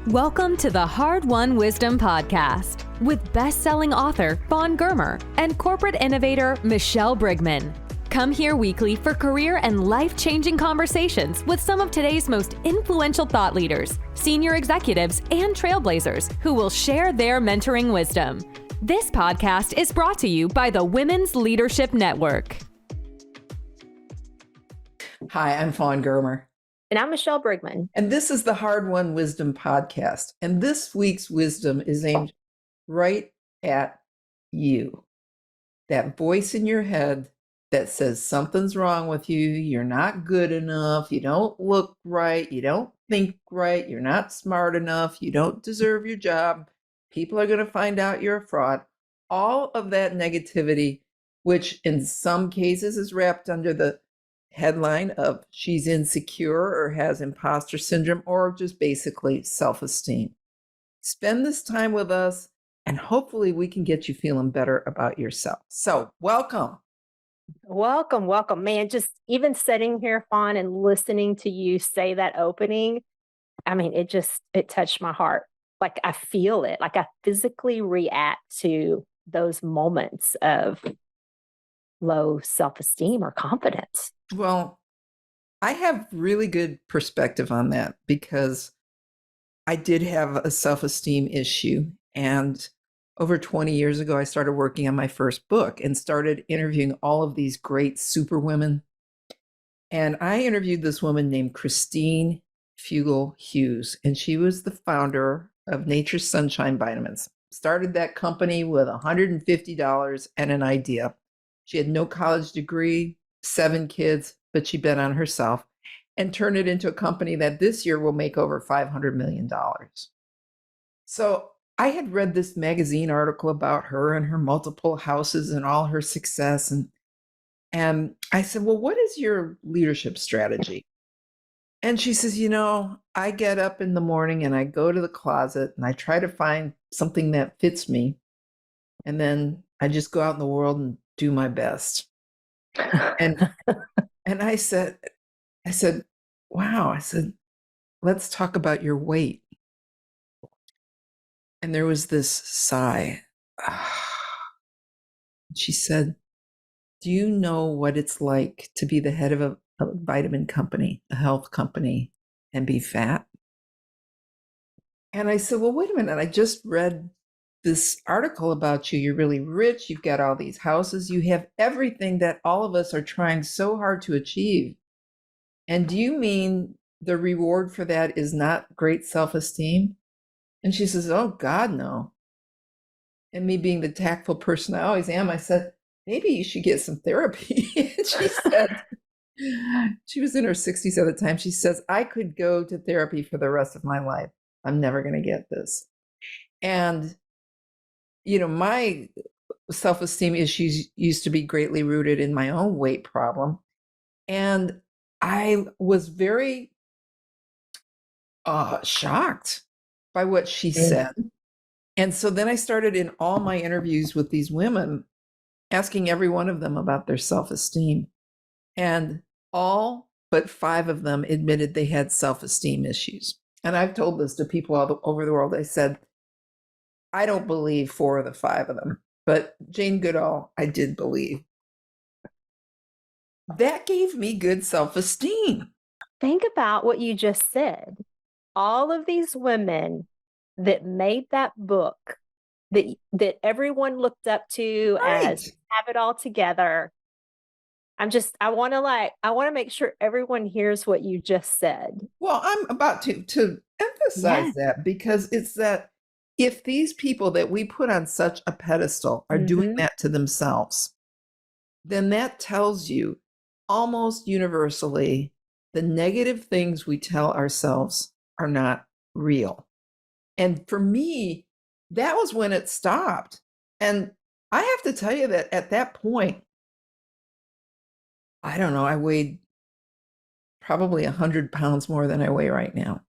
Welcome to the Hard-Won Wisdom Podcast with best-selling author Fawn Germer and corporate innovator Michelle Brigman. Come here weekly for career and life-changing conversations with some of today's most influential thought leaders, senior executives, and trailblazers who will share their mentoring wisdom. This podcast is brought to you by the Women's Leadership Network. Hi, I'm Fawn Germer. And I'm Michelle Brigman. And this is the Hard-Won Wisdom Podcast. And this week's wisdom is aimed right at you. That voice in your head that says something's wrong with you, you're not good enough, you don't look right, you don't think right, you're not smart enough, you don't deserve your job, people are going to find out you're a fraud. All of that negativity, which in some cases is wrapped under the headline of she's insecure or has imposter syndrome or just basically self-esteem. Spend this time with us and hopefully we can get you feeling better about yourself. So welcome. Welcome. Man, just even sitting here, Fawn, and listening to you say that opening, I mean, it touched my heart. Like I feel it, like I physically react to those moments of low self-esteem or confidence. Well, I have really good perspective on that because I did have a self-esteem issue. And over 20 years ago, I started working on my first book and started interviewing all of these great superwomen. And I interviewed this woman named Christine Fugel-Hughes, and she was the founder of Nature's Sunshine Vitamins. Started that company with $150 and an idea. She had no college degree, 7 kids, but she bet on herself and turned it into a company that this year will make over $500 million. So I had read this magazine article about her and her multiple houses and all her success. And I said, well, what is your leadership strategy? And she says, I get up in the morning and I go to the closet and I try to find something that fits me. And then I just go out in the world and do my best. And I said, wow. I said, let's talk about your weight. And there was this sigh. She said, do you know what it's like to be the head of a vitamin company, a health company, and be fat? And I said, well, wait a minute. I just read this article about you. You're really rich. You've got all these houses. You have everything that all of us are trying so hard to achieve. And do you mean the reward for that is not great self-esteem? And she says, oh, God, no. And me being the tactful person I always am, I said, maybe you should get some therapy. And she said, she was in her 60s at the time. She says, I could go to therapy for the rest of my life. I'm never going to get this. And my self-esteem issues used to be greatly rooted in my own weight problem. And I was very shocked by what she said. And so then I started in all my interviews with these women, asking every one of them about their self-esteem. And all but 5 of them admitted they had self-esteem issues. And I've told this to people all over the world. I said, I don't believe 4 of the 5 of them, but Jane Goodall, I did believe. That gave me good self-esteem. Think about what you just said. All of these women that made that book that everyone looked up to as have it all together. I want to make sure everyone hears what you just said. Well, I'm about to emphasize that because it's that if these people that we put on such a pedestal are doing that to themselves, then that tells you almost universally the negative things we tell ourselves are not real. And for me, that was when it stopped. And I have to tell you that at that point, I don't know, I weighed probably 100 pounds more than I weigh right now.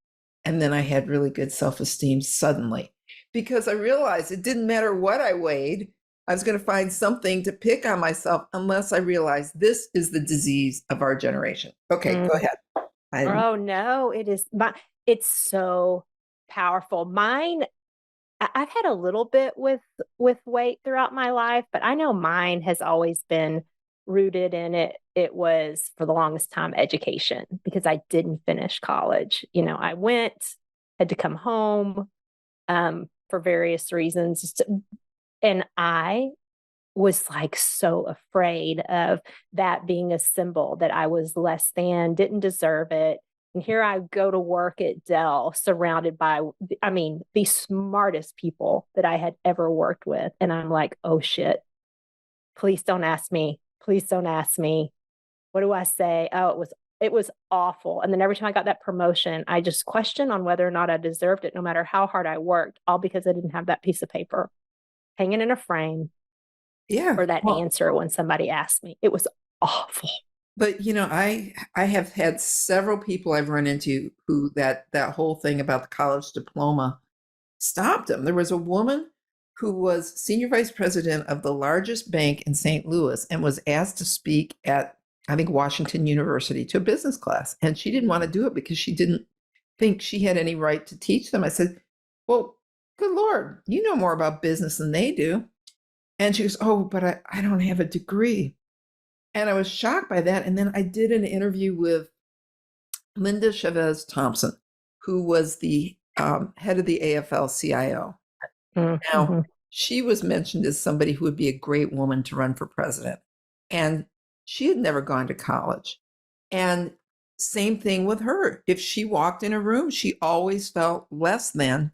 And then I had really good self-esteem suddenly because I realized it didn't matter what I weighed. I was going to find something to pick on myself unless I realized this is the disease of our generation. Okay, go ahead. Oh no, it's so powerful. Mine, I've had a little bit with weight throughout my life, but I know mine has always been rooted in it. It was for the longest time education because I didn't finish college. I went, had to come home for various reasons, and I was like so afraid of that being a symbol that I was less than, didn't deserve it. And here I go to work at Dell, surrounded by, I mean, the smartest people that I had ever worked with. And I'm like, oh shit, please don't ask me. Please don't ask me. What do I say? Oh, it was awful. And then every time I got that promotion, I just questioned on whether or not I deserved it, no matter how hard I worked, all because I didn't have that piece of paper hanging in a frame. Yeah. Or that answer when somebody asked me. It was awful. But I have had several people I've run into who that whole thing about the college diploma stopped them. There was a woman who was senior vice president of the largest bank in St. Louis and was asked to speak at, I think, Washington University to a business class. And she didn't want to do it because she didn't think she had any right to teach them. I said, well, good Lord, you know more about business than they do. And she goes, oh, but I don't have a degree. And I was shocked by that. And then I did an interview with Linda Chavez Thompson, who was the head of the AFL-CIO. Mm-hmm. Now, she was mentioned as somebody who would be a great woman to run for president. And she had never gone to college. And same thing with her. If she walked in a room, she always felt less than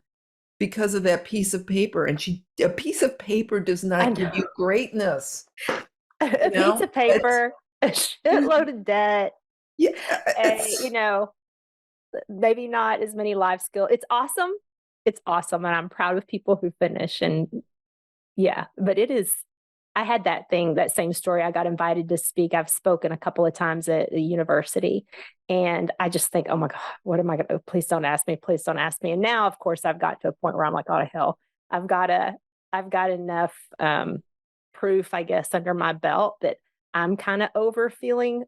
because of that piece of paper. And a piece of paper does not give you greatness. A piece of paper, a shitload of debt. Yeah. Maybe not as many life skills. It's awesome. It's awesome. And I'm proud of people who finish. And yeah, but it is, I had that same story. I got invited to speak. I've spoken a couple of times at the university. And I just think, oh my God, what am I going to, please don't ask me. Please don't ask me. And now, of course, I've got to a point where I'm like, oh, hell, I've got enough proof, I guess, under my belt that I'm kind of over feeling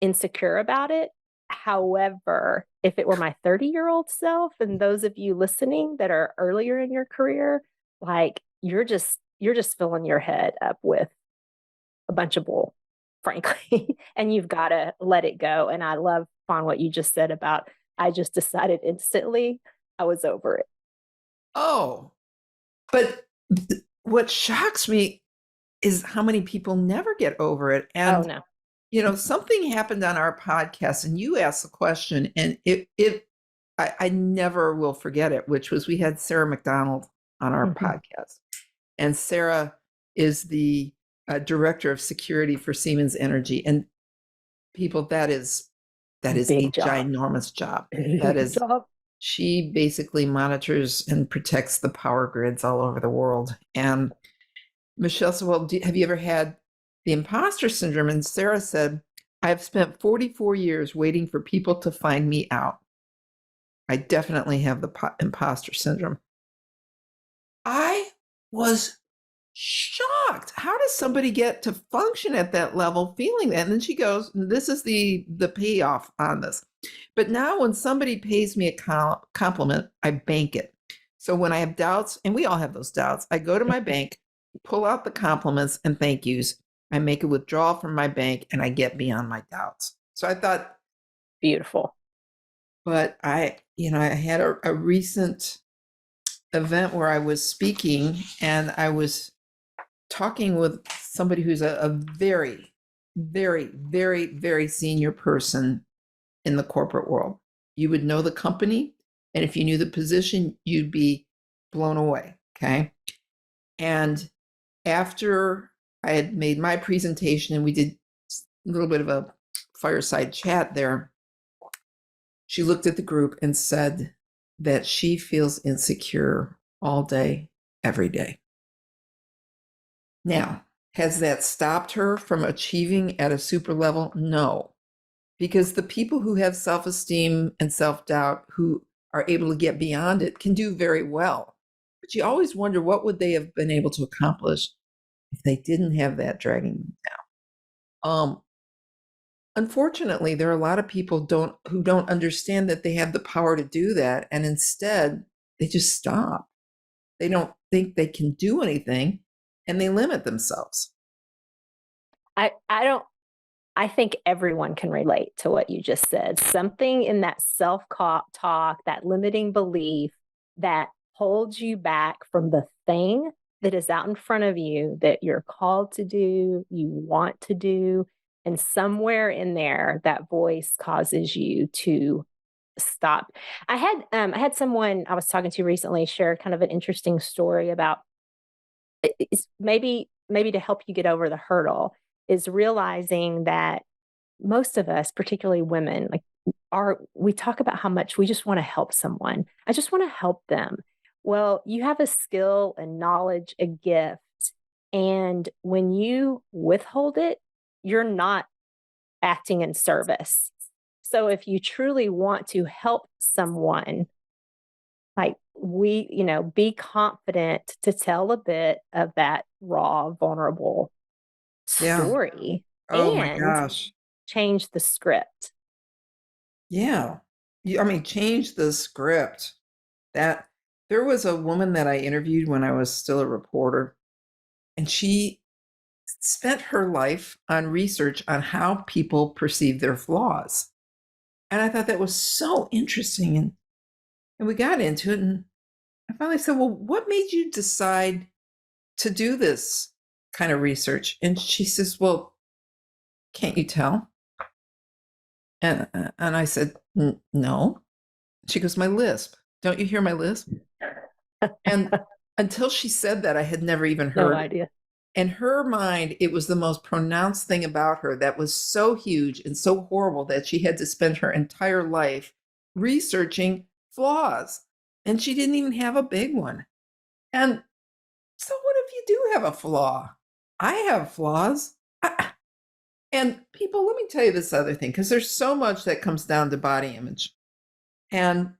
insecure about it. However, if it were my 30-year-old self, and those of you listening that are earlier in your career, like you're just filling your head up with a bunch of bull, frankly, and you've got to let it go. And I love, Fawn, what you just said about, I just decided instantly I was over it. Oh, but what shocks me is how many people never get over it. And, oh, no. Something happened on our podcast and you asked the question, and I never will forget it, which was we had Sarah McDonald on our podcast. And Sarah is the director of security for Siemens Energy. And people, that is a ginormous job. That is, she basically monitors and protects the power grids all over the world. And Michelle said, well, have you ever had the imposter syndrome? And Sarah said, I've spent 44 years waiting for people to find me out. I definitely have the imposter syndrome. I was shocked. How does somebody get to function at that level feeling that? And then she goes, this is the payoff on this. But now when somebody pays me a compliment, I bank it. So when I have doubts, and we all have those doubts, I go to my bank, pull out the compliments and thank yous. I make a withdrawal from my bank and I get beyond my doubts. So I thought, beautiful. But I had a recent event where I was speaking and I was talking with somebody who's a very, very, very, very senior person in the corporate world. You would know the company, and if you knew the position, you'd be blown away. Okay. And after I had made my presentation and we did a little bit of a fireside chat there, she looked at the group and said that she feels insecure all day, every day. Now, has that stopped her from achieving at a super level? No, because the people who have self-esteem and self-doubt, who are able to get beyond it, can do very well. But you always wonder, what would they have been able to accomplish if they didn't have that dragging them down? unfortunately, there are a lot of people who don't understand that they have the power to do that, and instead they just stop. They don't think they can do anything, and they limit themselves. I don't I think everyone can relate to what you just said. Something in that self-talk, that limiting belief that holds you back from the thing that is out in front of you that you're called to do, you want to do, and somewhere in there that voice causes you to stop. I had someone I was talking to recently share kind of an interesting story about it's maybe to help you get over the hurdle is realizing that most of us, particularly women, like we talk about how much we just want to help someone. I just want to help them. Well, you have a skill, a knowledge, a gift. And when you withhold it, you're not acting in service. So if you truly want to help someone, like be confident to tell a bit of that raw, vulnerable Yeah. story Oh my and gosh. change the script. Yeah. I mean, change the script. That there was a woman that I interviewed when I was still a reporter, and she spent her life on research on how people perceive their flaws. And I thought that was so interesting. And we got into it, and I finally said, well, what made you decide to do this kind of research? And she says, well, can't you tell? And I said, no. She goes, my lisp. Don't you hear my lisp? And until she said that, I had never even No heard it. idea. In her mind, it was the most pronounced thing about her that was so huge and so horrible that she had to spend her entire life researching flaws. And she didn't even have a big one. And so, what if you do have a flaw? I have flaws. And people, let me tell you this other thing, because there's so much that comes down to body image. And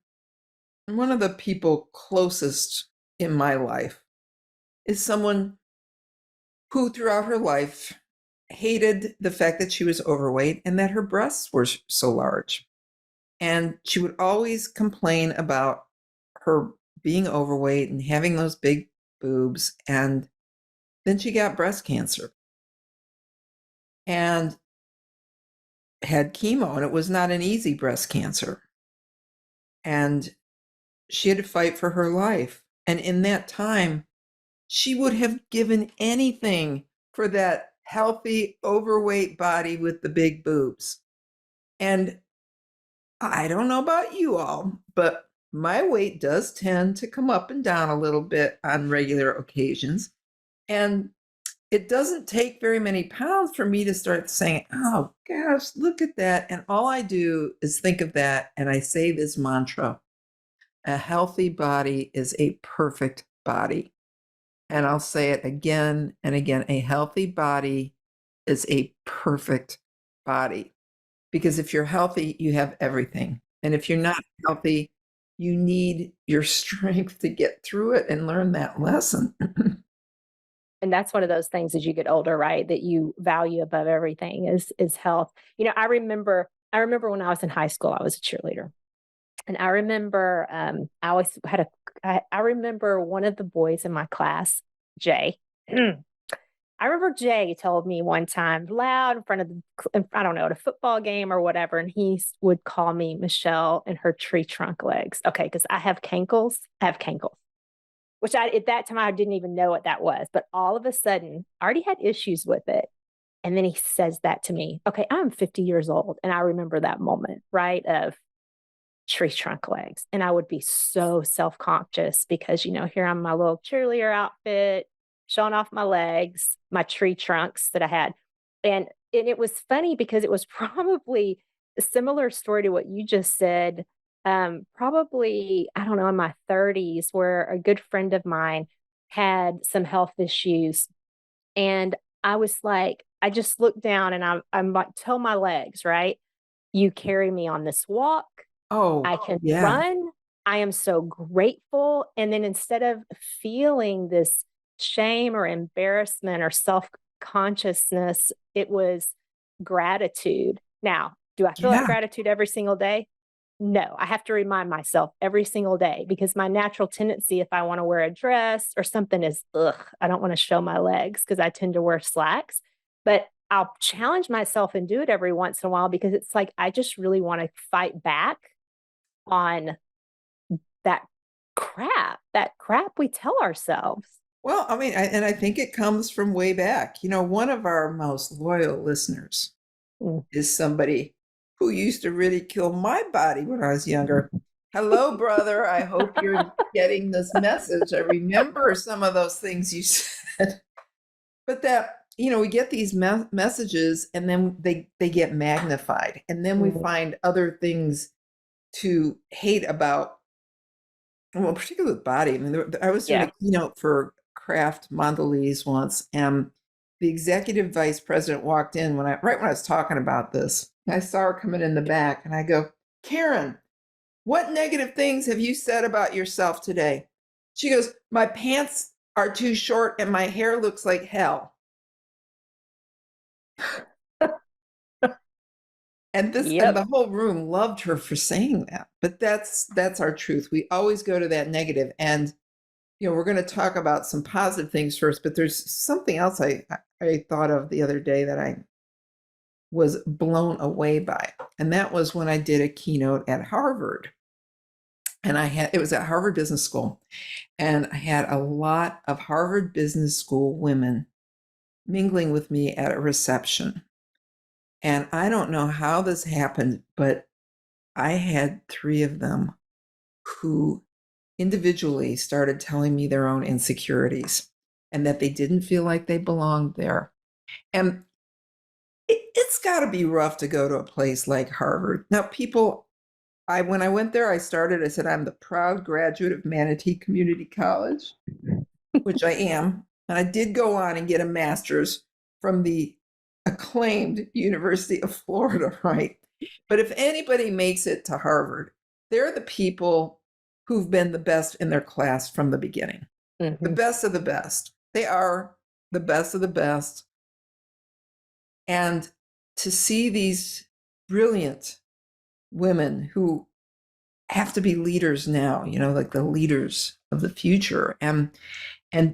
one of the people closest in my life is someone who throughout her life hated the fact that she was overweight and that her breasts were so large. And she would always complain about her being overweight and having those big boobs. And then she got breast cancer and had chemo, and it was not an easy breast cancer. And she had to fight for her life. And in that time, she would have given anything for that healthy, overweight body with the big boobs. And I don't know about you all, but my weight does tend to come up and down a little bit on regular occasions. And it doesn't take very many pounds for me to start saying, oh gosh, look at that. And all I do is think of that. And I say this mantra: a healthy body is a perfect body. And I'll say it again and again: a healthy body is a perfect body. Because if you're healthy, you have everything. And if you're not healthy, you need your strength to get through it and learn that lesson. And that's one of those things as you get older, right? That you value above everything is health. I remember when I was in high school, I was a cheerleader. And I remember I remember one of the boys in my class, Jay. I remember Jay told me one time loud in front of I don't know, at a football game or whatever, and he would call me Michelle and her tree trunk legs. Okay, because I have cankles. Which at that time I didn't even know what that was. But all of a sudden, I already had issues with it. And then he says that to me. Okay, I'm 50 years old. And I remember that moment, right, of tree trunk legs. And I would be so self-conscious because, here I'm my little cheerleader outfit, showing off my legs, my tree trunks that I had. And it was funny because it was probably a similar story to what you just said. Probably, I don't know, in my 30s, where a good friend of mine had some health issues. And I was like, I just looked down and I'm like, tell my legs, right? You carry me on this walk. Oh, I can yeah. run. I am so grateful. And then instead of feeling this shame or embarrassment or self-consciousness, it was gratitude. Now, do I feel Yeah. that gratitude every single day? No, I have to remind myself every single day because my natural tendency, if I want to wear a dress or something, is, I don't want to show my legs because I tend to wear slacks. But I'll challenge myself and do it every once in a while because it's like I just really want to fight back on that crap we tell ourselves. Well, I mean, and I think it comes from way back. One of our most loyal listeners Mm. is somebody who used to ridicule my body when I was younger. Hello, brother. I hope you're getting this message. I remember some of those things you said. But we get these messages and then they get magnified. And then we find other things to hate about, well, particularly with body. I mean, I was doing a keynote for Kraft Mondelez once, and the executive vice president walked in right when I was talking about this. I saw her coming in the back, and I go, Karen, what negative things have you said about yourself today? She goes, my pants are too short and my hair looks like hell. And the whole room loved her for saying that. But that's our truth. We always go to that negative. And we're going to talk about some positive things first, but there's something else I thought of the other day that I was blown away by. And that was when I did a keynote at Harvard. And it was at Harvard Business School. And I had a lot of Harvard Business School women mingling with me at a reception. And I don't know how this happened, but I had 3 of them who individually started telling me their own insecurities and that they didn't feel like they belonged there. And it's got to be rough to go to a place like Harvard. Now, when I went there, I said, I'm the proud graduate of Manatee Community College, which I am. And I did go on and get a master's from the acclaimed University of Florida, right? But if anybody makes it to Harvard, they're the people who've been the best in their class from the beginning. The best of the best. They are the best of the best. And to see these brilliant women who have to be leaders now, like the leaders of the future, and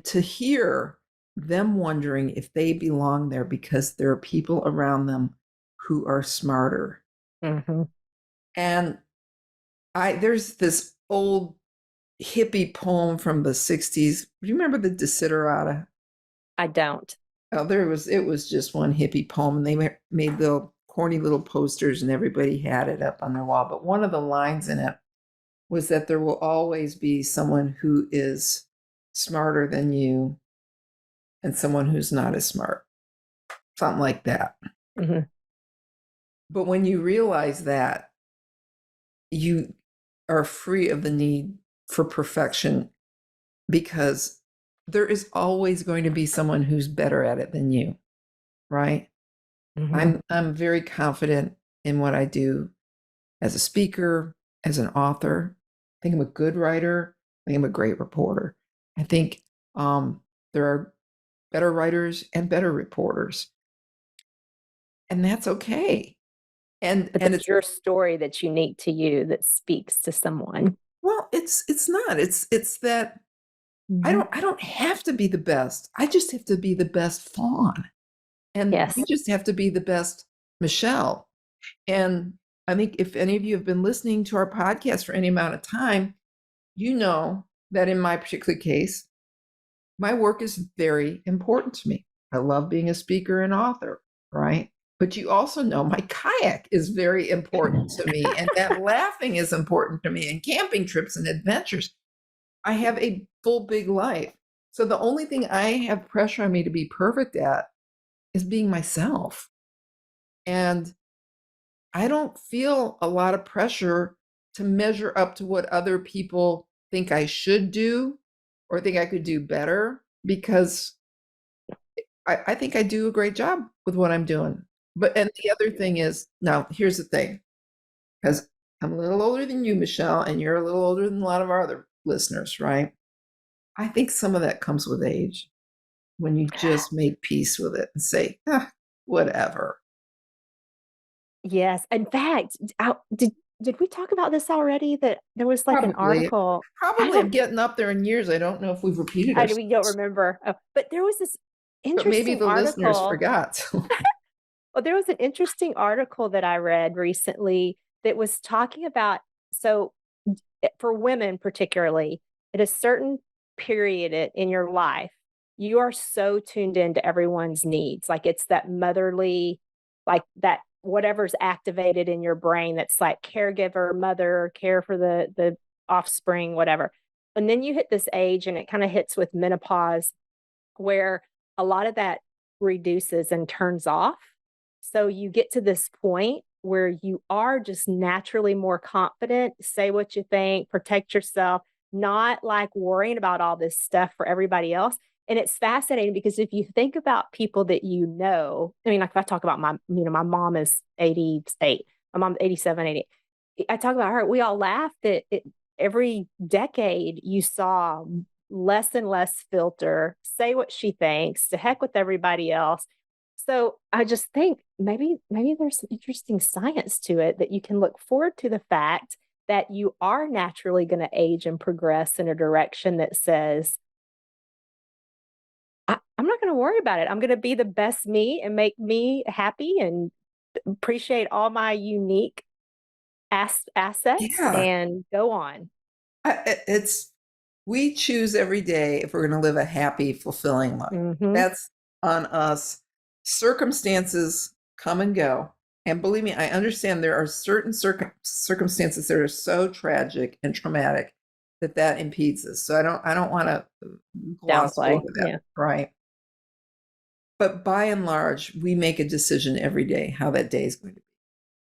to hear them wondering if they belong there because there are people around them who are smarter. And there's this old hippie poem from the 60s. Do you remember the Desiderata? I don't. Oh, it was just one hippie poem, and they made little corny little posters and everybody had it up on their wall. But one of the lines in it was that there will always be someone who is smarter than you and someone who's not as smart. Something like that. But when you realize that, you are free of the need for perfection because there is always going to be someone who's better at it than you, right? I'm very confident in what I do as a speaker, as an author. I think I'm a good writer. I think I'm a great reporter. I think there are better writers and better reporters. And that's okay. And it's your story that's unique to you that speaks to someone. Well, it's not. It's that I don't have to be the best. I just have to be the best Fawn. And you just have to be the best Michelle. And I think if any of you have been listening to our podcast for any amount of time, you know that in my particular case, my work is very important to me. I love being a speaker and author, right? But you also know my kayak is very important to me, and that laughing is important to me, and camping trips and adventures. I have a full, big life. So the only thing I have pressure on me to be perfect at is being myself. And I don't feel a lot of pressure to measure up to what other people think I should do or think I could do better, because I think I do a great job with what I'm doing. And the other thing is, now here's the thing, because I'm a little older than you, Michelle, and you're a little older than a lot of our other listeners, right? I think some of that comes with age, when you just make peace with it and say, whatever. Yes. In fact, did we talk about this already? That there was like an Probably. article. I Probably I'm don't getting up there in years. I don't know if we've repeated we don't ourselves, remember. Oh, but there was this but maybe interesting the listeners article. forgot. Well, there was an interesting article that I read recently that was talking about, so for women particularly, at a certain period in your life, you are so tuned into everyone's needs. Like it's that motherly, like that whatever's activated in your brain that's like caregiver, mother, care for the offspring, whatever. And then you hit this age and it kind of hits with menopause where a lot of that reduces and turns off. So you get to this point where you are just naturally more confident, say what you think, protect yourself, not like worrying about all this stuff for everybody else. And it's fascinating because if you think about people that you know, I mean, like if I talk about my mom is 88, my mom's 87, 80. I talk about her, we all laugh that every decade you saw less and less filter, say what she thinks, to heck with everybody else. So I just think maybe there's some interesting science to it that you can look forward to the fact that you are naturally going to age and progress in a direction that says, I'm not going to worry about it. I'm going to be the best me and make me happy and appreciate all my unique assets Yeah, and go on. it's we choose every day if we're going to live a happy, fulfilling life. Hmm. That's on us. Circumstances come and go. And believe me, I understand there are certain circumstances that are so tragic and traumatic that impedes us. So I don't want to gloss Downplay. over that, Yeah. right? But by and large, we make a decision every day how that day is going to be.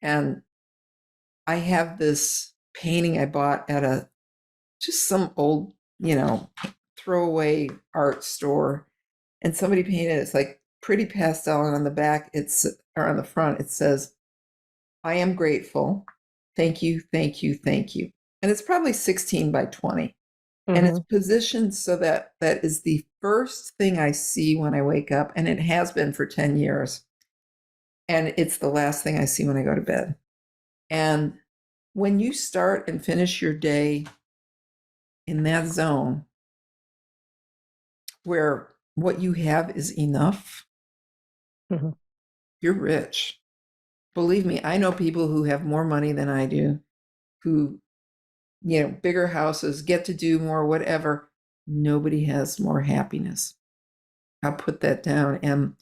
And I have this painting I bought at just some old, throwaway art store. And somebody painted it's like pretty pastel. And on the back, or on the front, it says, I am grateful. Thank you, thank you, thank you. And it's probably 16 by 20. And it's Hmm. positioned so that that is the first thing I see when I wake up. And it has been for 10 years. And it's the last thing I see when I go to bed. And when you start and finish your day in that zone where what you have is enough, Hmm. you're rich. Believe me, I know people who have more money than I do, who, bigger houses, get to do more, whatever. Nobody has more happiness. I'll put that down. And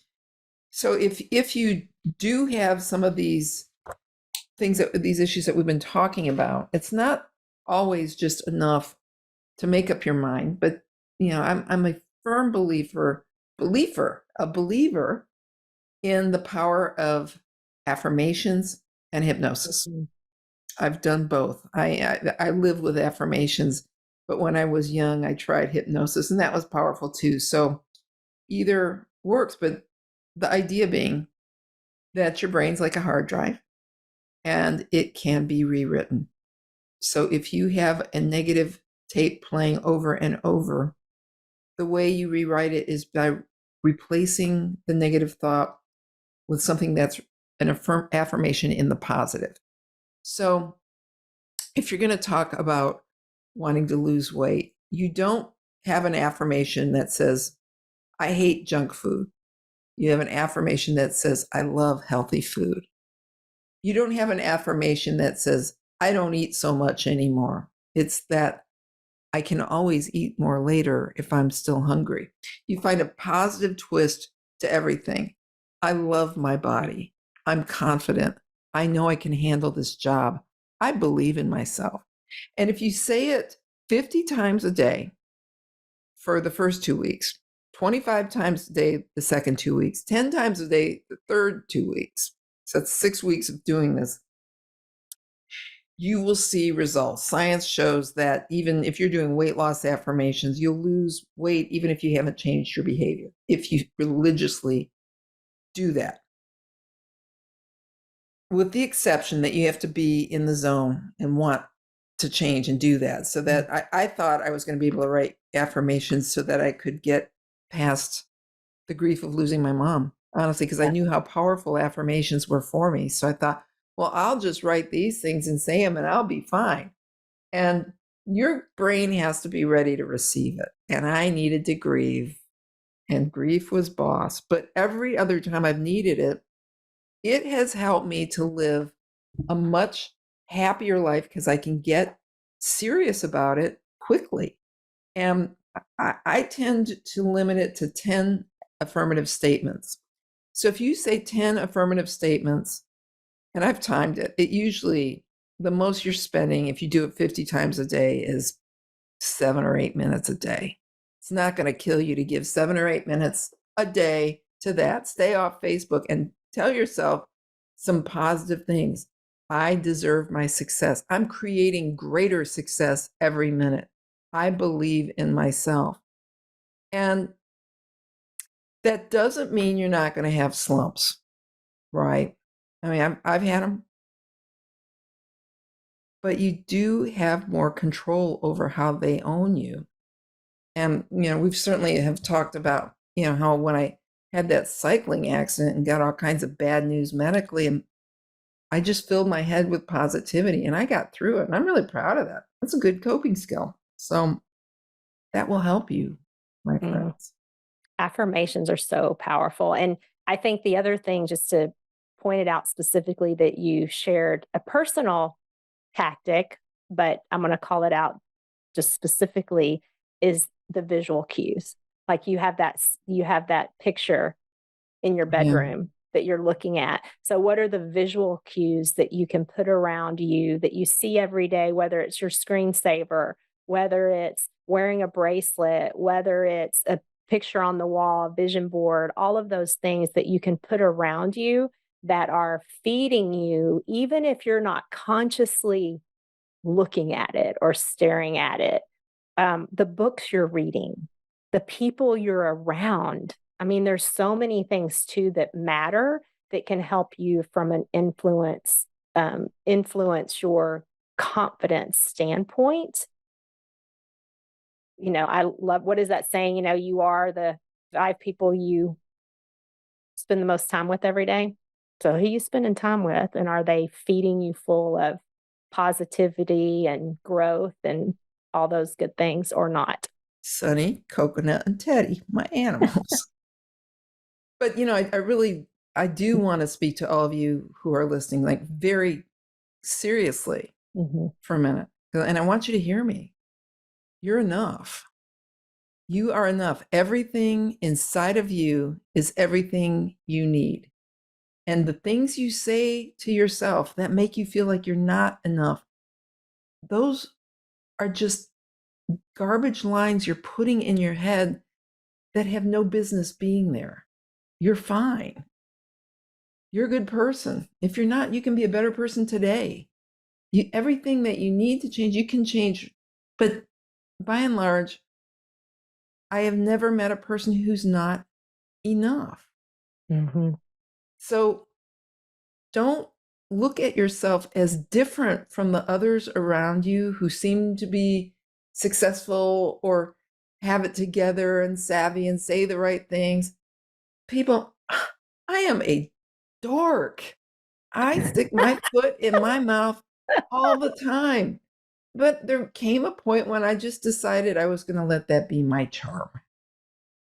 so if you do have some of these these issues that we've been talking about, it's not always just enough to make up your mind. But I'm a firm a believer in the power of affirmations and hypnosis. Hmm. I've done both. I live with affirmations, but when I was young, I tried hypnosis, and that was powerful too. So either works, but the idea being that your brain's like a hard drive, and it can be rewritten. So if you have a negative tape playing over and over, the way you rewrite it is by replacing the negative thought with something that's an affirmation in the positive. So if you're going to talk about wanting to lose weight, you don't have an affirmation that says, I hate junk food. You have an affirmation that says, I love healthy food. You don't have an affirmation that says, I don't eat so much anymore. It's that I can always eat more later if I'm still hungry. You find a positive twist to everything. I love my body. I'm confident. I know I can handle this job. I believe in myself. And if you say it 50 times a day for the first 2 weeks, 25 times a day the second 2 weeks, 10 times a day the third 2 weeks, so that's 6 weeks of doing this, you will see results. Science shows that even if you're doing weight loss affirmations, you'll lose weight even if you haven't changed your behavior, if you religiously do that. With the exception that you have to be in the zone and want to change and do that. So that I thought I was going to be able to write affirmations so that I could get past the grief of losing my mom, honestly, because I knew how powerful affirmations were for me. So I thought, well, I'll just write these things and say them and I'll be fine. And your brain has to be ready to receive it. And I needed to grieve, and grief was boss. But every other time I've needed it, it has helped me to live a much happier life because I can get serious about it quickly. And I tend to limit it to 10 affirmative statements. So if you say 10 affirmative statements, and I've timed it, it usually, the most you're spending, if you do it 50 times a day, is 7 or 8 minutes a day. It's not going to kill you to give 7 or 8 minutes a day to that. Stay off Facebook and tell yourself some positive things. I deserve my success. I'm creating greater success every minute. I believe in myself. And that doesn't mean you're not going to have slumps, right? I mean, I've had them. But you do have more control over how they own you. And, we've certainly have talked about, how when I had that cycling accident and got all kinds of bad news medically, and I just filled my head with positivity and I got through it. And I'm really proud of that. That's a good coping skill. So that will help you, my friends. Affirmations are so powerful. And I think the other thing, just to point it out specifically, that you shared a personal tactic, but I'm going to call it out just specifically, is the visual cues. Like you have that picture in your bedroom that you're looking at. So what are the visual cues that you can put around you that you see every day, whether it's your screensaver, whether it's wearing a bracelet, whether it's a picture on the wall, a vision board, all of those things that you can put around you that are feeding you, even if you're not consciously looking at it or staring at it. The books you're reading, the people you're around. I mean, there's so many things too that matter that can help you from an influence your confidence standpoint. I love, what is that saying? You are the 5 people you spend the most time with every day. So who are you spending time with, and are they feeding you full of positivity and growth and all those good things or not? Sunny, Coconut, and Teddy, my animals. But, I do want to speak to all of you who are listening, like very seriously for a minute. And I want you to hear me. You're enough. You are enough. Everything inside of you is everything you need. And the things you say to yourself that make you feel like you're not enough, those are just garbage lines you're putting in your head that have no business being there. You're fine. You're a good person. If you're not, you can be a better person today. Everything that you need to change, you can change. But by and large, I have never met a person who's not enough. So don't look at yourself as different from the others around you who seem to be successful or have it together and savvy and say the right things. People, I am a dork. I stick my foot in my mouth all the time. But there came a point when I just decided I was going to let that be my charm.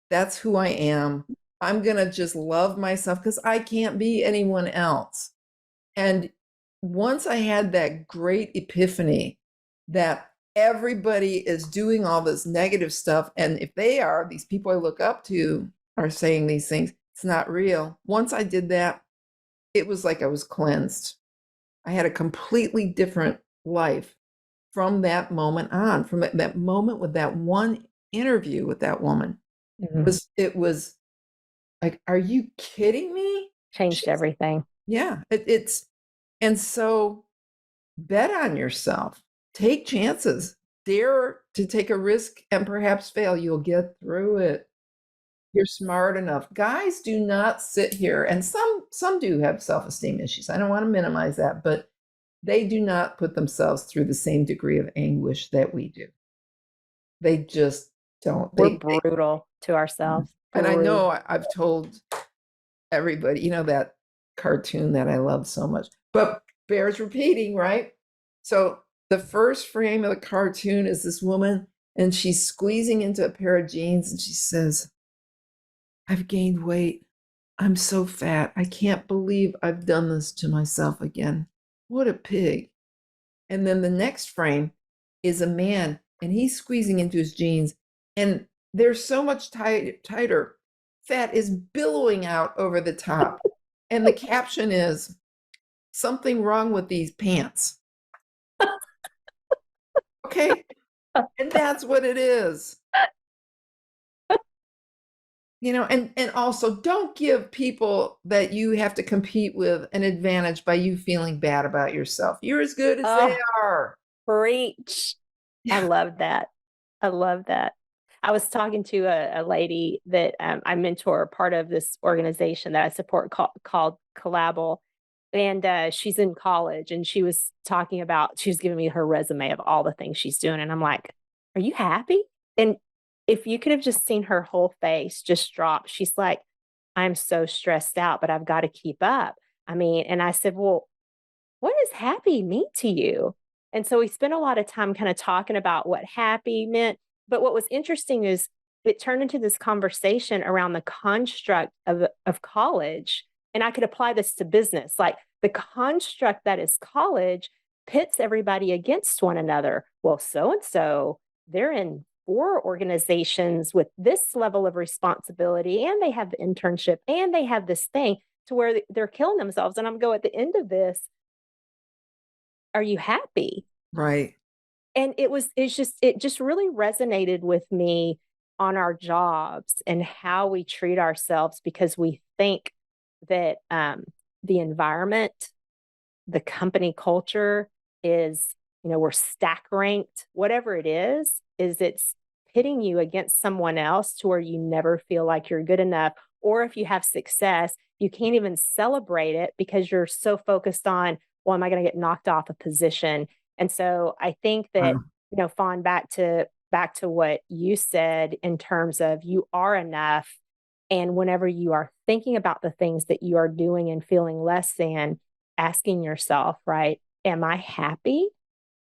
That's who I am. I'm going to just love myself because I can't be anyone else. And once I had that great epiphany that everybody is doing all this negative stuff, and if these people I look up to are saying these things, it's not real. Once I did that, it was like I was cleansed. I had a completely different life from that moment on, from that moment with that one interview with that woman. It was like, are you kidding me? Changed everything. Yeah, and so bet on yourself, take chances, dare to take a risk and perhaps fail. You'll get through it. You're smart enough. Guys do not sit here, and some do have self-esteem issues. I don't want to minimize that, but they do not put themselves through the same degree of anguish that we do. They just don't. We're brutal to ourselves. And I know I've told everybody, that cartoon that I love so much. But bears repeating, right? So the first frame of the cartoon is this woman, and she's squeezing into a pair of jeans, and she says, I've gained weight. I'm so fat. I can't believe I've done this to myself again. What a pig. And then the next frame is a man, and he's squeezing into his jeans, and they're so much tighter. Fat is billowing out over the top. And the caption is, something wrong with these pants. Okay. And that's what it is. And also don't give people that you have to compete with an advantage by you feeling bad about yourself. You're as good as they are. Preach. Yeah. I love that. I love that. I was talking to a lady that I mentor, part of this organization that I support called Collabel. And she's in college, and she was talking about, she was giving me her resume of all the things she's doing. And I'm like, are you happy? And if you could have just seen her whole face just drop, she's like, I'm so stressed out, but I've got to keep up. I mean, and I said, well, what does happy mean to you? And so we spent a lot of time kind of talking about what happy meant. But what was interesting is it turned into this conversation around the construct of college. And I could apply this to business. Like the construct that is college pits everybody against one another. Well, so-and-so, they're in 4 organizations with this level of responsibility, and they have the internship, and they have this thing to where they're killing themselves. And I'm going, at the end of this, are you happy? Right. And it just really resonated with me on our jobs and how we treat ourselves, because we think that the environment, the company culture is, we're stack ranked, whatever it is it's pitting you against someone else to where you never feel like you're good enough. Or if you have success, you can't even celebrate it because you're so focused on, well, am I going to get knocked off a position? And so I think that, Fawn, back to what you said in terms of you are enough. And whenever you are thinking about the things that you are doing and feeling less than, asking yourself, right, am I happy?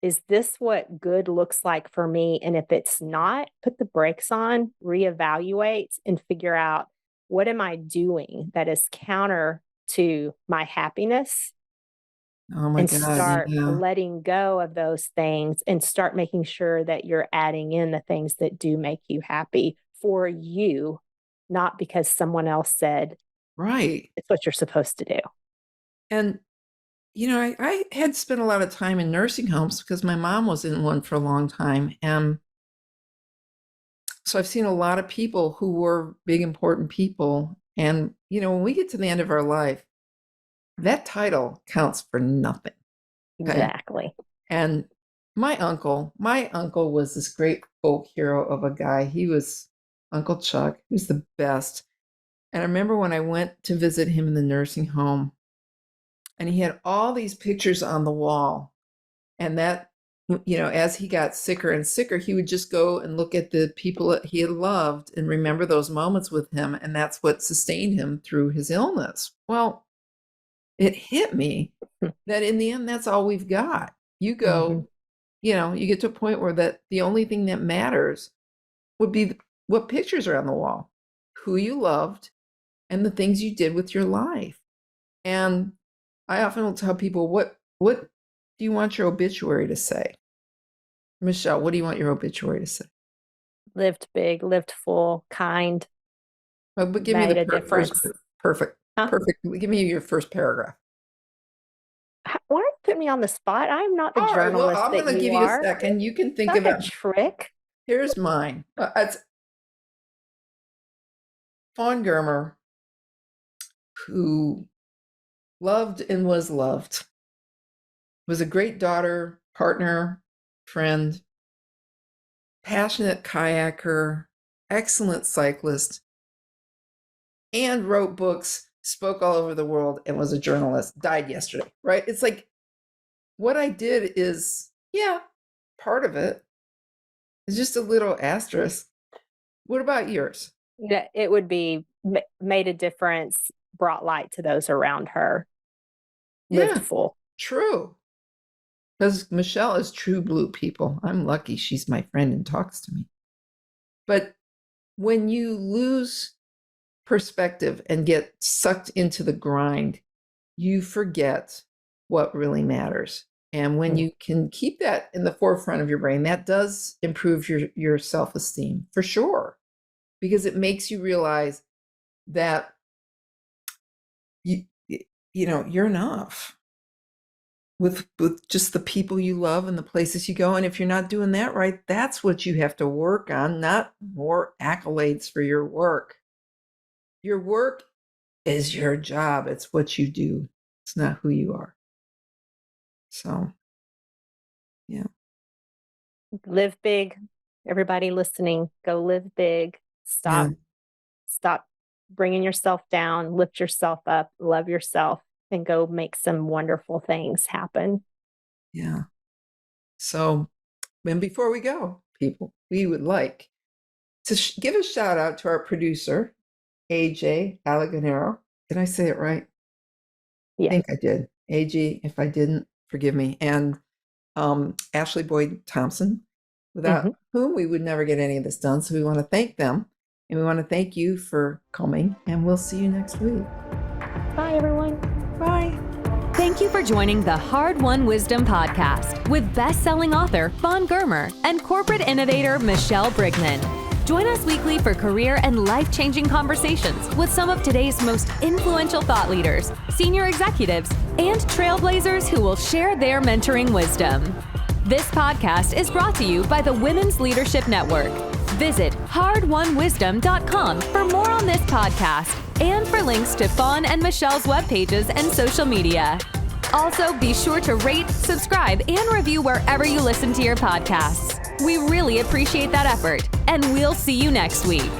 Is this what good looks like for me? And if it's not, put the brakes on, reevaluate, and figure out, what am I doing that is counter to my happiness? Oh my and God, start yeah. letting go of those things and start making sure that you're adding in the things that do make you happy for you, not because someone else said, right, it's what you're supposed to do. And I had spent a lot of time in nursing homes because my mom was in one for a long time. And so I've seen a lot of people who were big, important people. And, when we get to the end of our life, that title counts for nothing. Okay? Exactly. And my uncle was this great folk hero of a guy. He was Uncle Chuck. He was the best. And I remember when I went to visit him in the nursing home, and he had all these pictures on the wall. And that, as he got sicker and sicker, he would just go and look at the people that he had loved and remember those moments with him. And that's what sustained him through his illness. Well, it hit me that in the end, that's all we've got. You go, you get to a point where that the only thing that matters would be what pictures are on the wall, who you loved, and the things you did with your life. And I often will tell people, what do you want your obituary to say? Michelle, what do you want your obituary to say? Lived big, lived full, kind. But give me the difference. Perfect. Give me your first paragraph. Why don't you put me on the spot? I'm not the journalist. I'm going to give you a second. You can think of a trick. Here's mine. It's Fawn Germer, who loved and was loved, was a great daughter, partner, friend, passionate kayaker, excellent cyclist, and wrote books, spoke all over the world, and was a journalist. Died yesterday, right? It's like, what I did is, part of it is just a little asterisk. What about yours? Yeah, it would be made a difference, brought light to those around her. Lived full. true. Because Michelle is true blue, people. I'm lucky she's my friend and talks to me. But when you lose perspective and get sucked into the grind, you forget what really matters. And when you can keep that in the forefront of your brain, that does improve your self-esteem for sure, because it makes you realize that you're enough with just the people you love and the places you go. And if you're not doing that right, that's what you have to work on, not more accolades for your work. Your work is your job. It's what you do. It's not who you are. So, yeah. Live big. Everybody listening, go live big. Stop bringing yourself down, lift yourself up, love yourself, and go make some wonderful things happen. Yeah. So, and before we go, people, we would like to give a shout out to our producer, AJ Alaganero. Did I say it right? Yeah. I think I did. AJ, if I didn't, forgive me. And Ashley Boyd Thompson, without whom we would never get any of this done. So we want to thank them. And we want to thank you for coming. And we'll see you next week. Bye, everyone. Bye. Thank you for joining the Hard Won Wisdom podcast with best-selling author Fawn Germer and corporate innovator Michelle Brigman. Join us weekly for career and life-changing conversations with some of today's most influential thought leaders, senior executives, and trailblazers who will share their mentoring wisdom. This podcast is brought to you by the Women's Leadership Network. Visit hardwonwisdom.com for more on this podcast and for links to Fawn and Michelle's web pages and social media. Also, be sure to rate, subscribe, and review wherever you listen to your podcasts. We really appreciate that effort, and we'll see you next week.